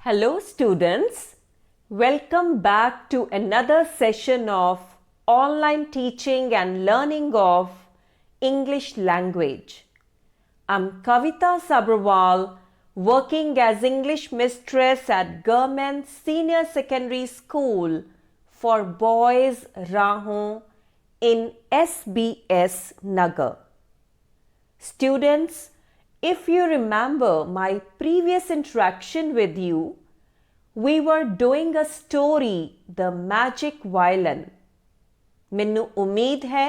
Hello students, welcome back to another session of online teaching and learning of English language. I'm Kavita Sabharwal, working as English mistress at Government Senior Secondary School for Boys Rahon in SBS Nagar. Students, if you remember my previous interaction with you, we were doing a story, The Magic Violin. ਮੈਨੂੰ ਉਮੀਦ ਹੈ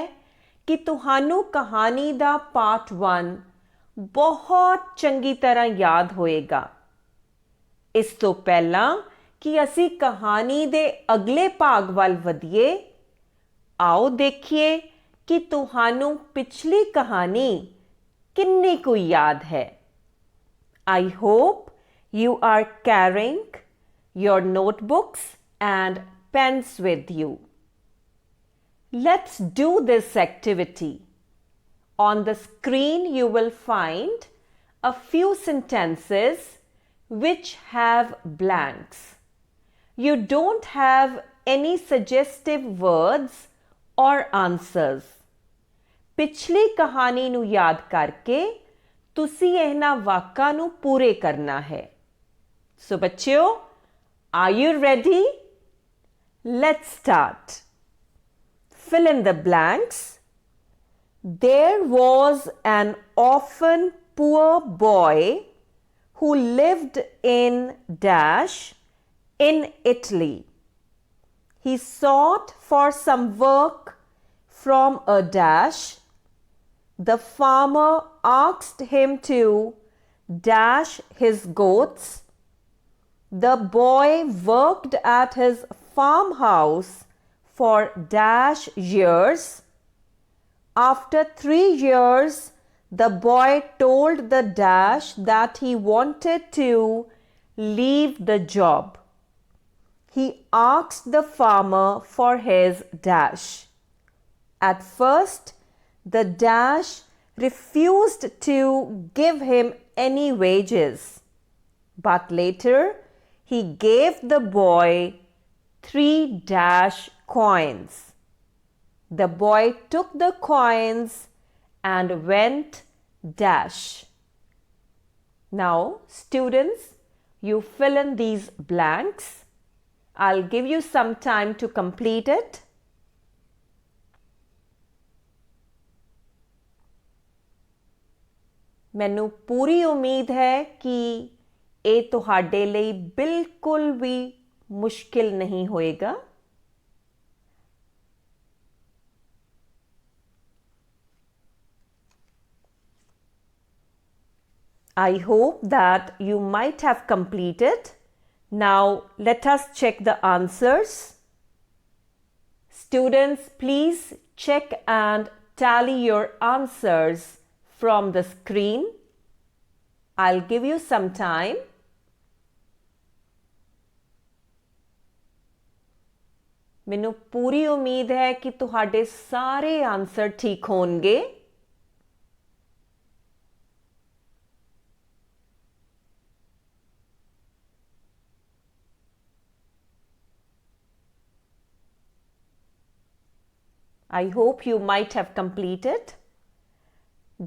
ਕਿ ਤੁਹਾਨੂੰ ਕਹਾਣੀ ਦਾ part 1 ਬਹੁਤ ਚੰਗੀ ਤਰ੍ਹਾਂ ਯਾਦ ਹੋਏਗਾ। ਇਸ ਤੋਂ ਪਹਿਲਾਂ ਕਿ ਅਸੀਂ ਕਹਾਣੀ ਦੇ ਅਗਲੇ ਭਾਗ ਵੱਲ ਵਧੀਏ, ਆਓ ਦੇਖੀਏ ਕਿ ਤੁਹਾਨੂੰ ਪਿਛਲੀ ਕਹਾਣੀ किन्नी को याद है। I hope you are carrying your notebooks and pens with you. Let's do this activity. On the screen you will find a few sentences which have blanks. You don't have any suggestive words or answers. ਪਿਛਲੀ ਕਹਾਣੀ ਨੂੰ ਯਾਦ ਕਰਕੇ ਤੁਸੀਂ ਇਹਨਾਂ ਵਾਕਾਂ ਨੂੰ ਪੂਰੇ ਕਰਨਾ ਹੈ। ਸੋ ਬੱਚਿਓ, are you ready? Let's start. Fill in the blanks. There was an orphan poor boy who lived in dash in Italy. He sought for some work from a dash. The farmer asked him to dash his goats. The boy worked at his farmhouse for dash years. After 3 years, the boy told the dash that he wanted to leave the job. He asked the farmer for his dash. At first, the dash refused to give him any wages, but later he gave the boy 3 dash coins. The boy took the coins and went dash. Now, students, you fill in these blanks. I'll give you some time to complete it. ਮੈਨੂੰ ਪੂਰੀ ਉਮੀਦ ਹੈ ਕਿ ਇਹ ਤੁਹਾਡੇ ਲਈ ਬਿਲਕੁਲ ਵੀ ਮੁਸ਼ਕਿਲ ਨਹੀਂ ਹੋਏਗਾ। I hope that you might have completed. Now let us check the answers. Students, please check and tally your answers from the screen. I'll give you some time. ਮੈਨੂੰ ਪੂਰੀ ਉਮੀਦ ਹੈ ਕਿ ਤੁਹਾਡੇ ਸਾਰੇ ਆਨਸਰ ਠੀਕ ਹੋਣਗੇ। I hope you might have completed.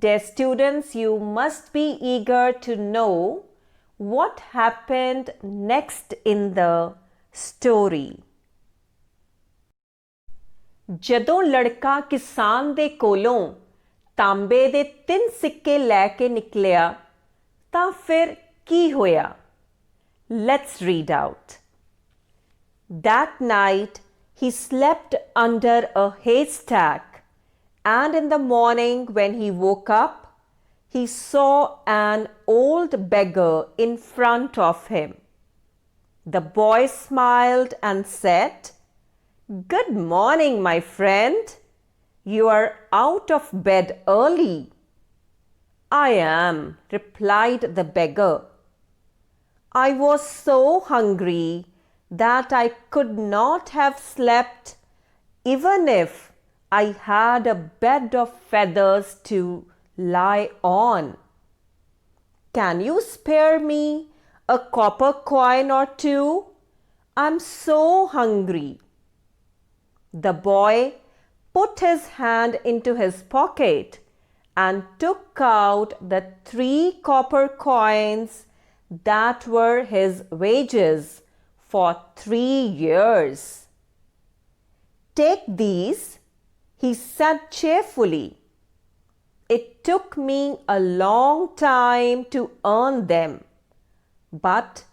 Dear students, you must be eager to know what happened next in the story. ਜਦੋਂ ਲੜਕਾ ਕਿਸਾਨ ਦੇ ਕੋਲੋਂ ਤਾਂਬੇ ਦੇ 3 ਸਿੱਕੇ ਲੈ ਕੇ ਨਿਕਲਿਆ ਤਾਂ ਫਿਰ ਕੀ ਹੋਇਆ? Let's read out. That night he slept under a haystack. And in the morning when he woke up, he saw an old beggar in front of him. The boy smiled and said, "Good morning, my friend. You are out of bed early." "I am," replied the beggar. "I was so hungry that I could not have slept even if I had a bed of feathers to lie on. Can you spare me a copper coin or two? I'm so hungry." The boy put his hand into his pocket and took out the 3 copper coins that were his wages for 3 years. "Take these," he said cheerfully. "It took me a long time to earn them, but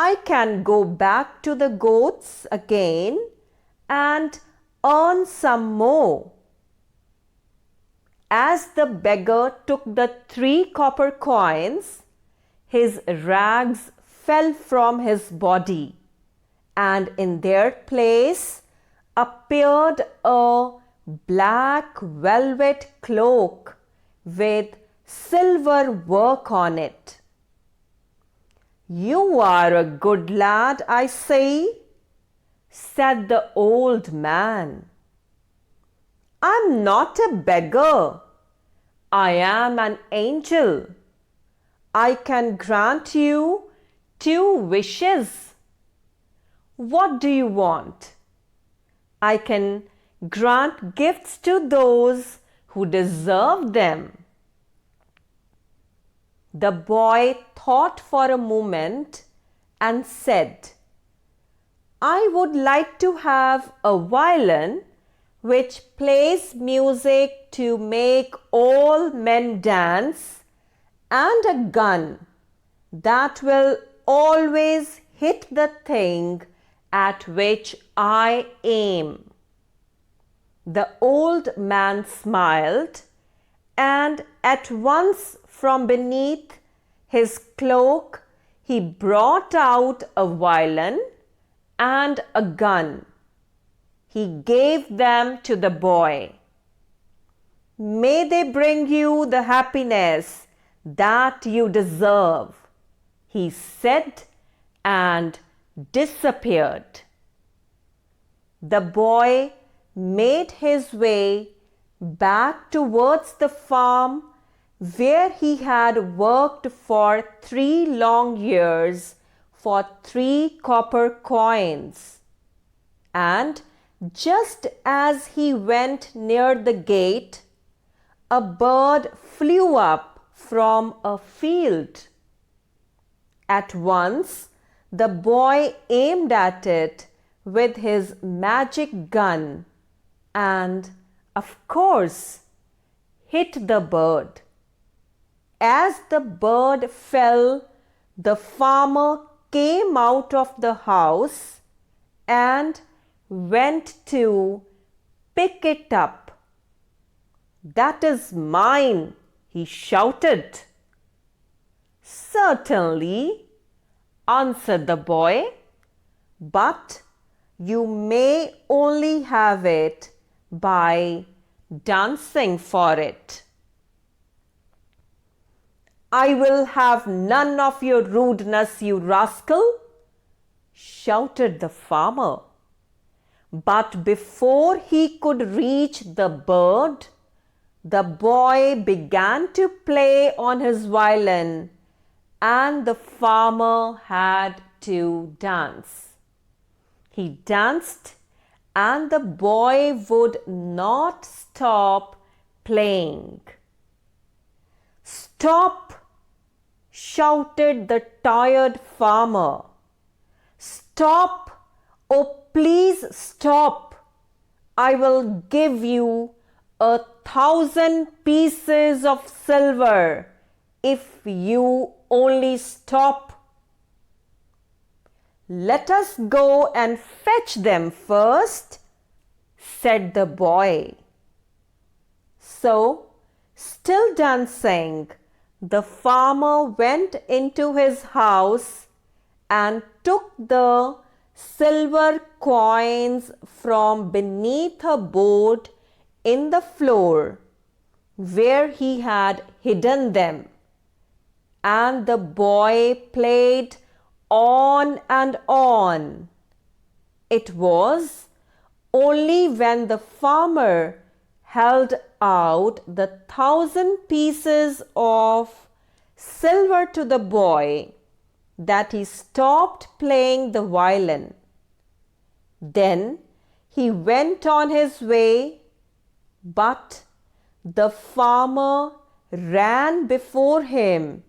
I can go back to the goats again and earn some more." As the beggar took the 3 copper coins, his rags fell from his body, and in their place appeared a black velvet cloak with silver work on it. "You are a good lad, I say," said the old man. "I'm not a beggar. I am an angel. I can grant you 2 wishes." "What do you want?" "I can grant gifts to those who deserve them." The boy thought for a moment and said, "I would like to have a violin which plays music to make all men dance, and a gun that will always hit the thing at which I aim." The old man smiled, and at once from beneath his cloak he brought out a violin and a gun. He gave them to the boy. "May they bring you the happiness that you deserve," he said, and disappeared. The boy made his way back towards the farm where he had worked for 3 long years for 3 copper coins. And just as he went near the gate, a bird flew up from a field. At once, the boy aimed at it with his magic gun and, of course, hit the bird. As the bird fell, the farmer came out of the house and went to pick it up. "That is mine," he shouted. "Certainly," answered the boy, "but you may only have it by dancing for it." "I will have none of your rudeness, you rascal," shouted the farmer. But before he could reach the bird, the boy began to play on his violin, and the farmer had to dance. He danced, and the boy would not stop playing. "Stop!" shouted the tired farmer. "Stop! Oh, please stop! I will give you 1,000 pieces of silver if you only stop." "Let us go and fetch them first," said the boy. So, still dancing, the farmer went into his house and took the silver coins from beneath a board in the floor where he had hidden them. And the boy played on and on. It was only when the farmer held out the 1,000 pieces of silver to the boy that he stopped playing the violin. Then he went on his way, but the farmer ran before him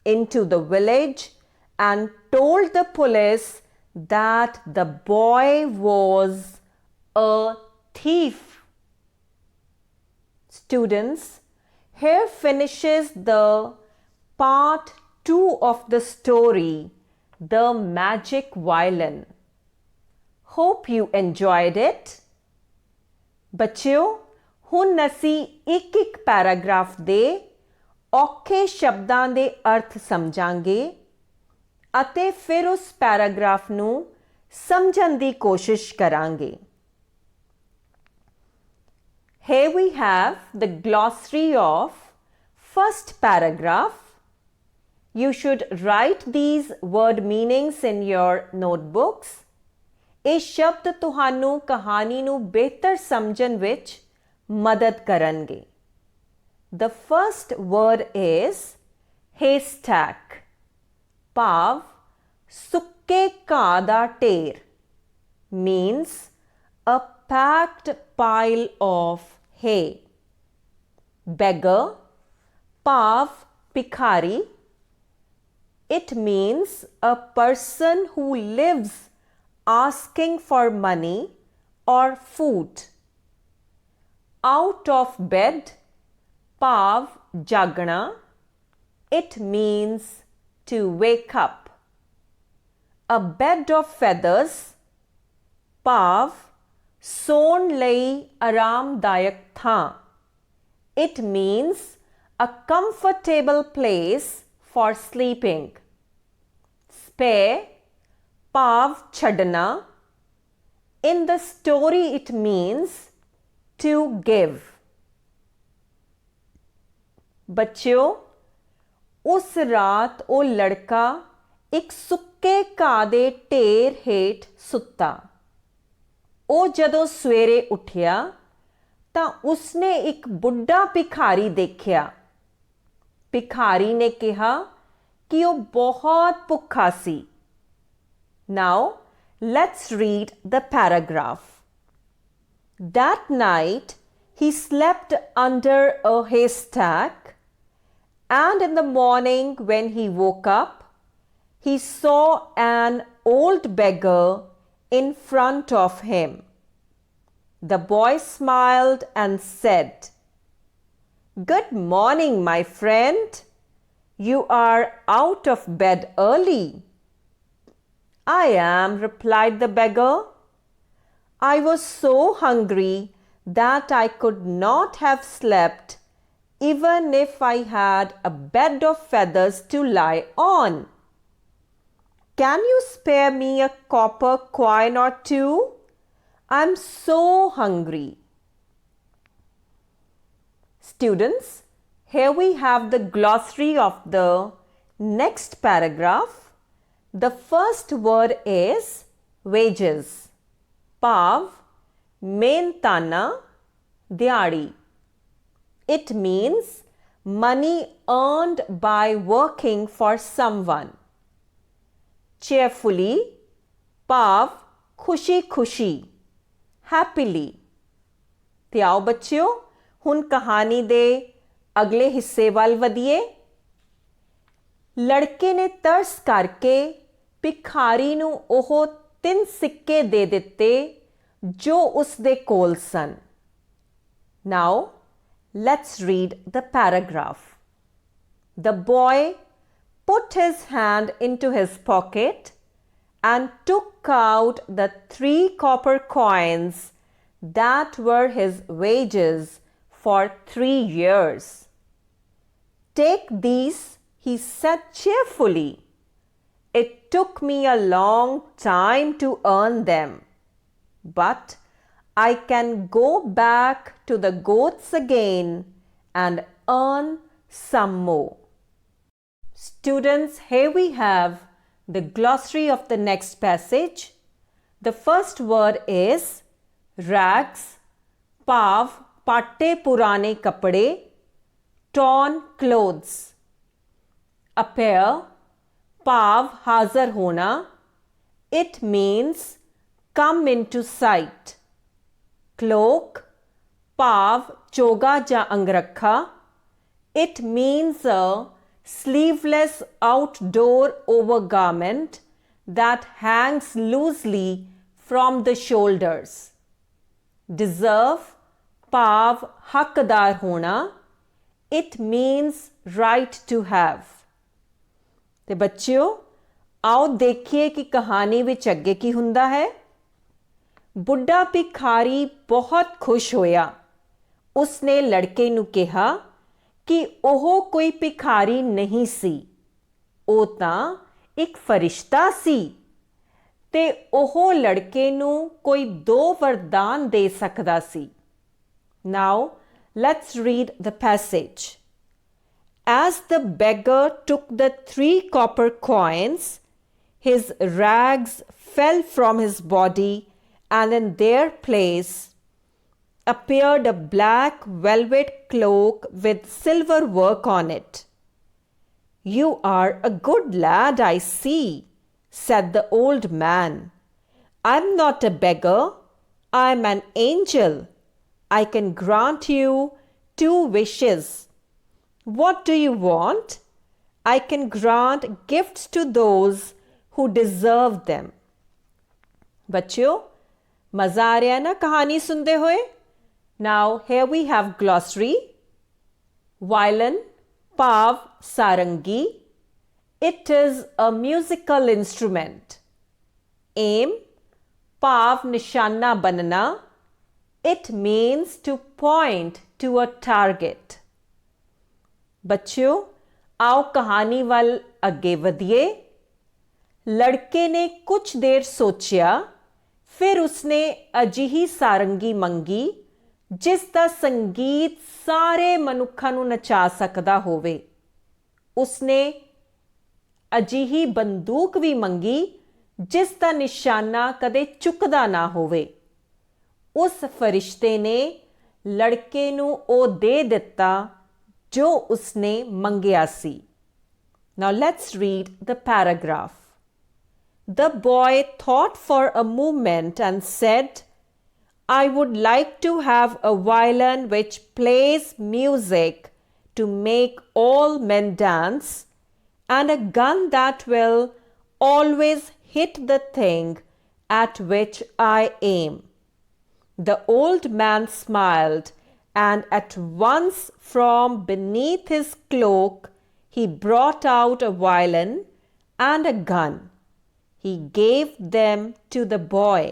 into the village and told the police that the boy was a thief. Students, here finishes the part 2 of the story, The Magic Violin. Hope you enjoyed it. ਬੱਚਿਓ, ਹੁਣ ਅਸੀਂ ਇੱਕ paragraph ਦੇ ਔਖੇ ਸ਼ਬਦਾਂ ਦੇ ਅਰਥ ਸਮਝਾਂਗੇ ਅਤੇ ਫਿਰ ਉਸ ਪੈਰਾਗ੍ਰਾਫ ਨੂੰ ਸਮਝਣ ਦੀ ਕੋਸ਼ਿਸ਼ ਕਰਾਂਗੇ. Here we have the glossary of first paragraph. You should write these word meanings in your notebooks. ਇਹ ਸ਼ਬਦ ਤੁਹਾਨੂੰ ਕਹਾਣੀ ਨੂੰ ਬਿਹਤਰ ਸਮਝਣ ਵਿੱਚ ਮਦਦ ਕਰਨਗੇ. The first word is haystack. ਭਾਵ ਸੁੱਕੇ ਘਾਹ ਦਾ ਢੇਰ means a packed pile of hay. Beggar ਭਾਵ ਭਿਖਾਰੀ. It means a person who lives asking for money or food. Out of bed ਭਾਵ ਜਾਗਣਾ. It means to wake up. A bed of feathers ਭਾਵ ਸੌਣ ਲਈ ਆਰਾਮਦਾਇਕ ਥਾਂ. It means a comfortable place for sleeping. Spare ਭਾਵ ਛੱਡਣਾ. In the story it means to give. ਬੱਚਿਓ, ਉਸ ਰਾਤ ਉਹ ਲੜਕਾ ਇੱਕ ਸੁੱਕੇ ਘਾਹ ਦੇ ਢੇਰ ਹੇਠ ਸੁੱਤਾ. ਉਹ ਜਦੋਂ ਸਵੇਰੇ ਉੱਠਿਆ ਤਾਂ ਉਸਨੇ ਇੱਕ ਬੁੱਢਾ ਭਿਖਾਰੀ ਦੇਖਿਆ. ਭਿਖਾਰੀ ਨੇ ਕਿਹਾ ਕਿ ਉਹ ਬਹੁਤ ਭੁੱਖਾ ਸੀ. Now, let's read the paragraph. That night, he slept under a haystack, and in the morning when he woke up, he saw an old beggar in front of him. The boy smiled and said, "Good morning, my friend. You are out of bed early." "I am," replied the beggar. "I was so hungry that I could not have slept even if I had a bed of feathers to lie on. Can you spare me a copper coin or two? I'm so hungry." Students, here we have the glossary of the next paragraph. The first word is wages. ਭਾਵ ਮਿਹਨਤਾਨਾ ਦਿਹਾੜੀ. It means money earned by working for someone. Cheerfully ਭਾਵ ਖੁਸ਼ੀ ਖੁਸ਼ੀ happily. ਤੇ ਆਓ ਬੱਚਿਓ, ਹੁਣ ਕਹਾਣੀ ਦੇ ਅਗਲੇ ਹਿੱਸੇ ਵੱਲ ਵਧੀਏ. ਲੜਕੇ ਨੇ ਤਰਸ ਕਰਕੇ ਭਿਖਾਰੀ ਨੂੰ ਉਹ 3 ਸਿੱਕੇ ਦੇ ਦਿੱਤੇ ਜੋ ਉਸ ਦੇ ਕੋਲ ਸਨ. Now, let's read the paragraph. The boy put his hand into his pocket and took out the 3 copper coins that were his wages for 3 years. "Take these," he said cheerfully. "It took me a long time to earn them, but I can go back to the goats again and earn some more." Students, here we have the glossary of the next passage. The first word is rags, ਭਾਵ ਪਾਟੇ ਪੁਰਾਣੇ ਕੱਪੜੇ, torn clothes. A pair, ਭਾਵ ਹਾਜ਼ਰ ਹੋਣਾ. It means come into sight. Cloak ਭਾਵ ਚੋਗਾ ਜਾਂ ਅੰਗਰੱਖਾ. It means a sleeveless outdoor overgarment that hangs loosely from the shoulders. Deserve ਭਾਵ ਹੱਕਦਾਰ ਹੋਣਾ. It means right to have. ਤੇ ਬੱਚਿਓ, ਆਓ ਦੇਖੀਏ ਕਿ ਕਹਾਣੀ ਵਿੱਚ ਅੱਗੇ ਕੀ ਹੁੰਦਾ ਹੈ. ਬੁੱਢਾ ਭਿਖਾਰੀ ਬਹੁਤ ਖੁਸ਼ ਹੋਇਆ. ਉਸਨੇ ਲੜਕੇ ਨੂੰ ਕਿਹਾ ਕਿ ਉਹ ਕੋਈ ਭਿਖਾਰੀ ਨਹੀਂ ਸੀ, ਉਹ ਤਾਂ ਇੱਕ ਫਰਿਸ਼ਤਾ ਸੀ ਤੇ ਉਹ ਲੜਕੇ ਨੂੰ ਕੋਈ 2 ਵਰਦਾਨ ਦੇ ਸਕਦਾ ਸੀ. Now, let's read the passage. As the beggar took the 3 copper coins, his rags fell from his body, and in their place appeared a black velvet cloak with silver work on it. "You are a good lad, I see," said the old man. "I'm not a beggar, I'm an angel. I can grant you 2 wishes. What do you want? I can grant gifts to those who deserve them." बच्चों, मज़ा आ रहा है ना कहानी सुनते हुए? Now here we have glossary. Violin भाव सारंगी. It is a musical instrument. Aim भाव निशाना बनना. It means to point to a target. ਬੱਚਿਓ, ਆਓ ਕਹਾਣੀ ਵੱਲ ਅੱਗੇ ਵਧੀਏ. ਲੜਕੇ ਨੇ ਕੁਝ ਦੇਰ ਸੋਚਿਆ, ਫਿਰ ਉਸਨੇ ਅਜਿਹੀ ਸਾਰੰਗੀ ਮੰਗੀ ਜਿਸ ਦਾ ਸੰਗੀਤ ਸਾਰੇ ਮਨੁੱਖਾਂ ਨੂੰ ਨਚਾ ਸਕਦਾ ਹੋਵੇ. ਉਸਨੇ ਅਜਿਹੀ ਬੰਦੂਕ ਵੀ ਮੰਗੀ ਜਿਸ ਦਾ ਨਿਸ਼ਾਨਾ ਕਦੇ ਚੁੱਕਦਾ ਨਾ ਹੋਵੇ. ਉਸ ਫਰਿਸ਼ਤੇ ਨੇ ਲੜਕੇ ਨੂੰ ਉਹ ਦੇ ਦਿੱਤਾ ਜੋ ਉਸਨੇ ਮੰਗਿਆ ਸੀ. Now let's read the paragraph. The boy thought for a moment and said, "I would like to have a violin which plays music to make all men dance, and a gun that will always hit the thing at which I aim." The old man smiled, and at once from beneath his cloak he brought out a violin and a gun. He gave them to the boy.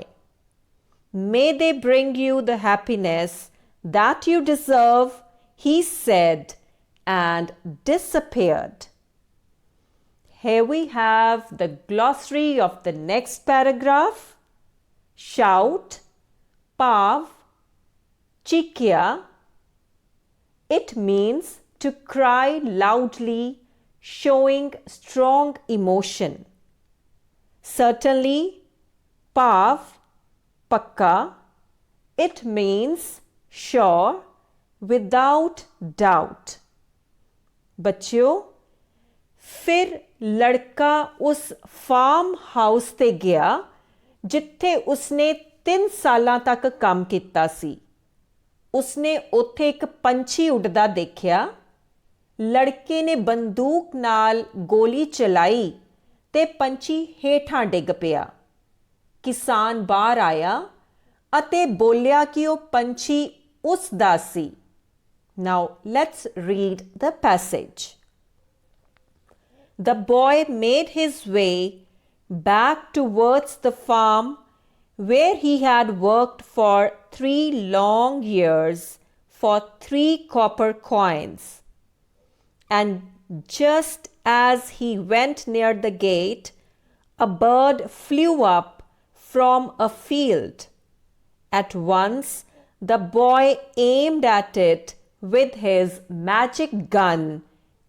"May they bring you the happiness that you deserve," he said, and disappeared. Here we have the glossary of the next paragraph. Shout ਭਾਵ ਚੀਕਿਆ. It means to cry loudly, showing strong emotion. Certainly ਭਾਵ ਪੱਕਾ. It means sure, without doubt. ਬੱਚਿਓ, ਫਿਰ ਲੜਕਾ ਉਸ farm house ਤੇ ਗਿਆ ਜਿੱਥੇ ਉਸਨੇ 3 ਸਾਲਾਂ ਤੱਕ ਕੰਮ ਕੀਤਾ ਸੀ. ਉਸਨੇ ਉੱਥੇ ਇੱਕ ਪੰਛੀ ਉੱਡਦਾ ਦੇਖਿਆ. ਲੜਕੇ ਨੇ ਬੰਦੂਕ ਨਾਲ ਗੋਲੀ ਚਲਾਈ ਤੇ ਪੰਛੀ ਹੇਠਾਂ ਡਿੱਗ ਪਿਆ. ਕਿਸਾਨ ਬਾਹਰ ਆਇਆ ਅਤੇ ਬੋਲਿਆ ਕਿ ਉਹ ਪੰਛੀ ਉਸ ਦਾ ਸੀ. Now let's read the passage. The boy made his way back towards the farm where he had worked for 3 long years for 3 copper coins. And just as he went near the gate, a bird flew up from a field. At once the boy aimed at it with his magic gun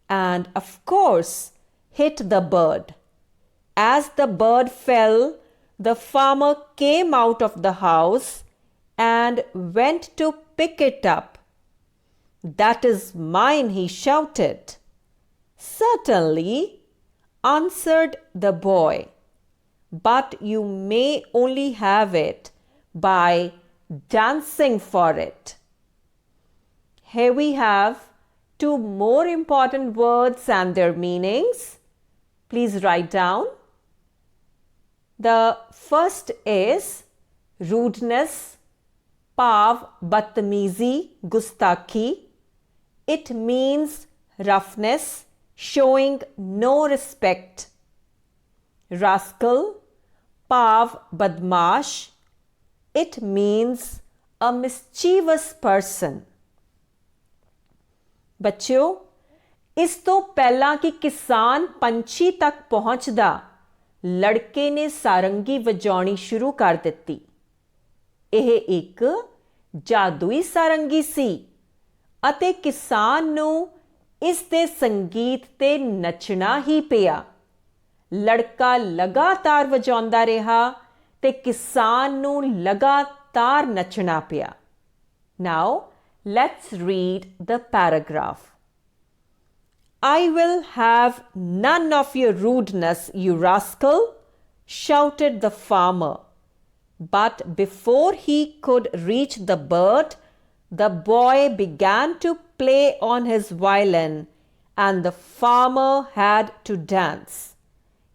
and, of course, hit the bird. As the bird fell, the farmer came out of the house and went to pick it up. "That is mine," he shouted. "Certainly, answered the boy, but you may only have it by dancing for it. Here we have two more important words and their meanings. Please write down. The first is rudeness, pav, badtamizi, gustakhi. It means roughness, showing no respect. Rascal, pav, badmash. It means a mischievous person. ਬੱਚਿਓ, ਇਸ ਤੋਂ ਪਹਿਲਾਂ ਕਿ ਕਿਸਾਨ ਪੰਛੀ ਤੱਕ ਪਹੁੰਚਦਾ, ਲੜਕੇ ਨੇ ਸਾਰੰਗੀ ਵਜਾਉਣੀ ਸ਼ੁਰੂ ਕਰ ਦਿੱਤੀ। ਇਹ ਇੱਕ ਜਾਦੂਈ ਸਾਰੰਗੀ ਸੀ ਅਤੇ ਕਿਸਾਨ ਨੂੰ ਇਸ ਦੇ ਸੰਗੀਤ ਤੇ ਨੱਚਣਾ ਹੀ ਪਿਆ। ਲੜਕਾ ਲਗਾਤਾਰ ਵਜਾਉਂਦਾ ਰਿਹਾ ਤੇ ਕਿਸਾਨ ਨੂੰ ਲਗਾਤਾਰ ਨੱਚਣਾ ਪਿਆ। Now, let's read the paragraph. I will have none of your rudeness, you rascal, shouted the farmer. But before he could reach the bird, the boy began to play on his violin, and the farmer had to dance.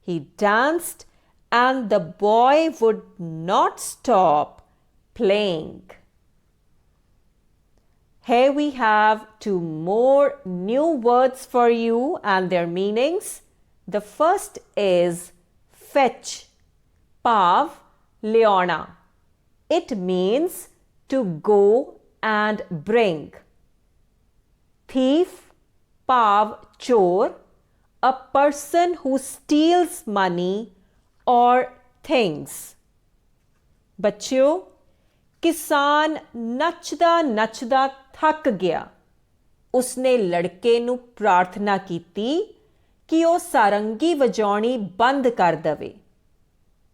He danced, and the boy would not stop playing. Here we have two more new words for you and their meanings. The first is fetch, pav, liona. It means to go and bring. Thief, pav, chor, a person who steals money or things. ਬੱਚਿਓ, ਕਿਸਾਨ ਨੱਚਦਾ ਥੱਕ ਗਿਆ। ਉਸਨੇ ਲੜਕੇ ਨੂੰ ਪ੍ਰਾਰਥਨਾ ਕੀਤੀ ਕਿ ਉਹ ਸਾਰੰਗੀ ਵਜਾਉਣੀ ਬੰਦ ਕਰ ਦੇਵੇ।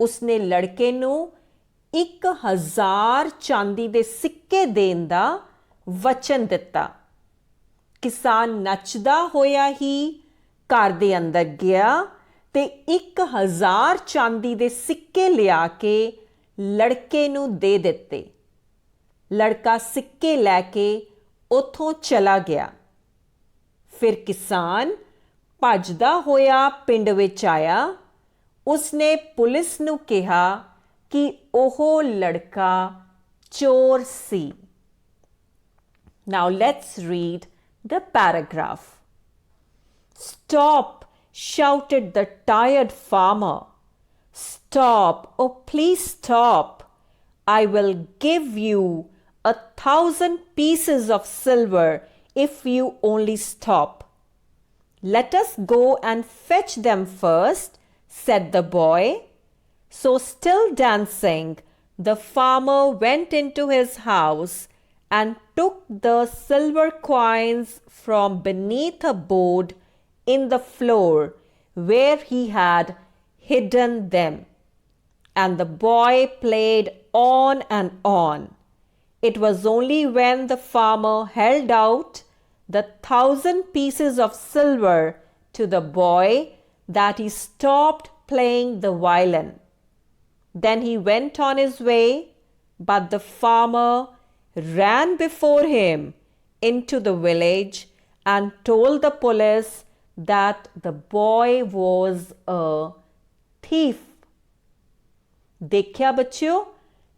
ਉਸਨੇ ਲੜਕੇ ਨੂੰ 1000 ਚਾਂਦੀ ਦੇ ਸਿੱਕੇ ਦੇਣ ਦਾ ਵਚਨ ਦਿੱਤਾ। ਕਿਸਾਨ ਨੱਚਦਾ ਹੋਇਆ ਹੀ ਘਰ ਦੇ ਅੰਦਰ ਗਿਆ ਤੇ 1000 ਚਾਂਦੀ ਦੇ ਸਿੱਕੇ ਲਿਆ ਕੇ ਲੜਕੇ ਨੂੰ ਦੇ ਦਿੱਤੇ। ਲੜਕਾ ਸਿੱਕੇ ਲੈ ਕੇ ਉੱਥੋਂ ਚਲਾ ਗਿਆ। ਫਿਰ ਕਿਸਾਨ ਭੱਜਦਾ ਹੋਇਆ ਪਿੰਡ ਵਿੱਚ ਆਇਆ। ਉਸਨੇ ਪੁਲਿਸ ਨੂੰ ਕਿਹਾ ਕਿ ਉਹ ਲੜਕਾ ਚੋਰ ਸੀ। Now let's read the paragraph. Stop, shouted the tired farmer. Stop, oh please stop. I will give you 1,000 pieces of silver if you only stop. Let us go and fetch them first, said the boy. So still dancing, the farmer went into his house and took the silver coins from beneath a board in the floor where he had hidden them. And the boy played on and on. It was only when the farmer held out the 1,000 pieces of silver to the boy that he stopped playing the violin. Then he went on his way, but the farmer ran before him into the village and told the police that the boy was a thief. ਦੇਖਿਆ ਬੱਚਿਓ,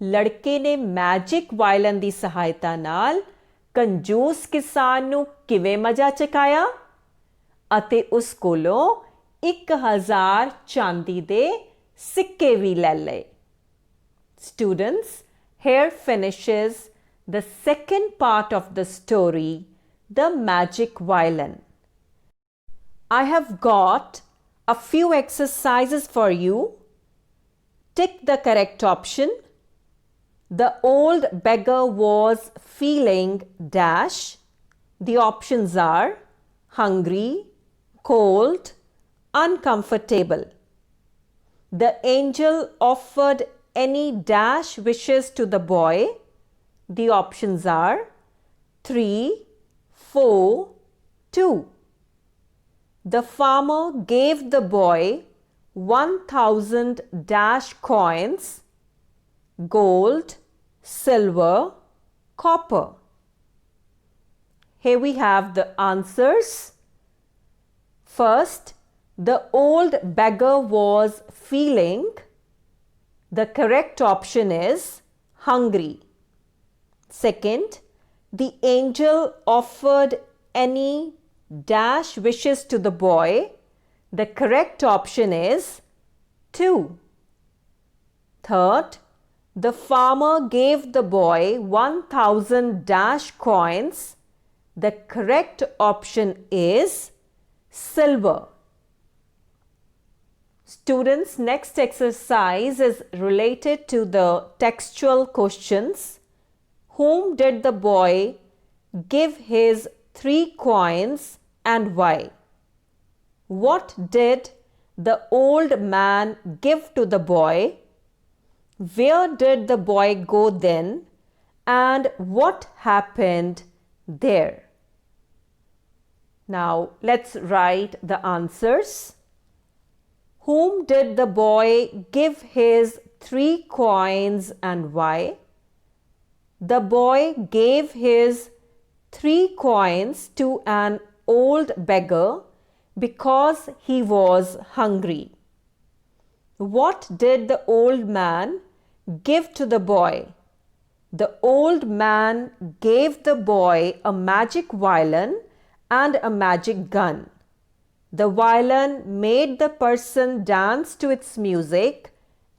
ਲੜਕੇ ਨੇ magic violin ਦੀ ਸਹਾਇਤਾ ਨਾਲ ਕੰਜੂਸ ਕਿਸਾਨ ਨੂੰ ਕਿਵੇਂ ਮਜ਼ਾ ਚਕਾਇਆ ਅਤੇ ਉਸ ਕੋਲੋਂ 1000 ਚਾਂਦੀ ਦੇ ਸਿੱਕੇ ਵੀ ਲੈ ਲਏ। Students, here finishes the second part of the story, The Magic Violin. I have got a few exercises for you. Tick the correct option. The old beggar was feeling dash. The options are hungry, cold, uncomfortable. The angel offered any dash wishes to the boy. The options are 3, 4, 2. The farmer gave the boy 1,000 dash coins, gold, silver, copper. Here we have the answers. First, the old beggar was feeling. The correct option is hungry. Second, the angel offered any dash wishes to the boy. The correct option is 2. Third, the farmer gave the boy 1,000 dash coins. The correct option is silver. Students, next exercise is related to the textual questions. Whom did the boy give his 3 coins and why? What did the old man give to the boy? Where did the boy go then? And what happened there? Now let's write the answers. Whom did the boy give his 3 coins and why? The boy gave his 3 coins to an old beggar because he was hungry. What did the old man give to the boy? The old man gave the boy a magic violin and a magic gun. The violin made the person dance to its music,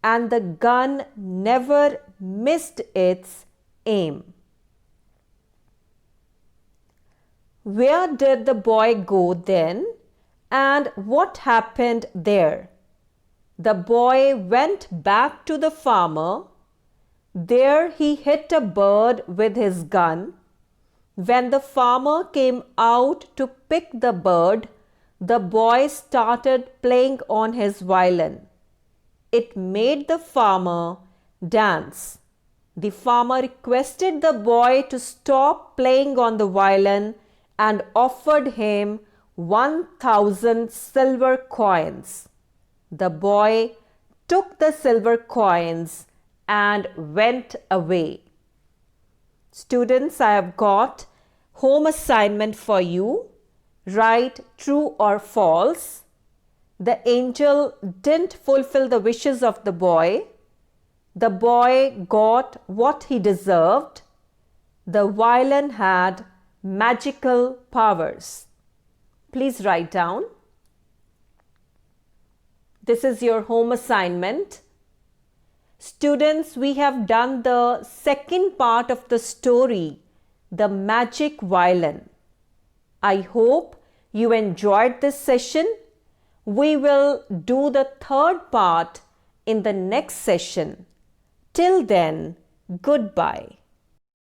and the gun never missed its aim. Where did the boy go then, and what happened there? The boy went back to the farmer. There he hit a bird with his gun. When the farmer came out to pick the bird, the boy started playing on his violin. It made the farmer dance. The farmer requested the boy to stop playing on the violin and offered him 1,000 silver coins. The boy took the silver coins and went away. Students, I have got home assignment for you. Write true or false. The angel didn't fulfill the wishes of the boy. The boy got what he deserved. The violin had magical powers. Please write down. This is your home assignment. Students, we have done the second part of the story, The Magic Violin. I hope you enjoyed this session. We will do the third part in the next session. Till then, goodbye.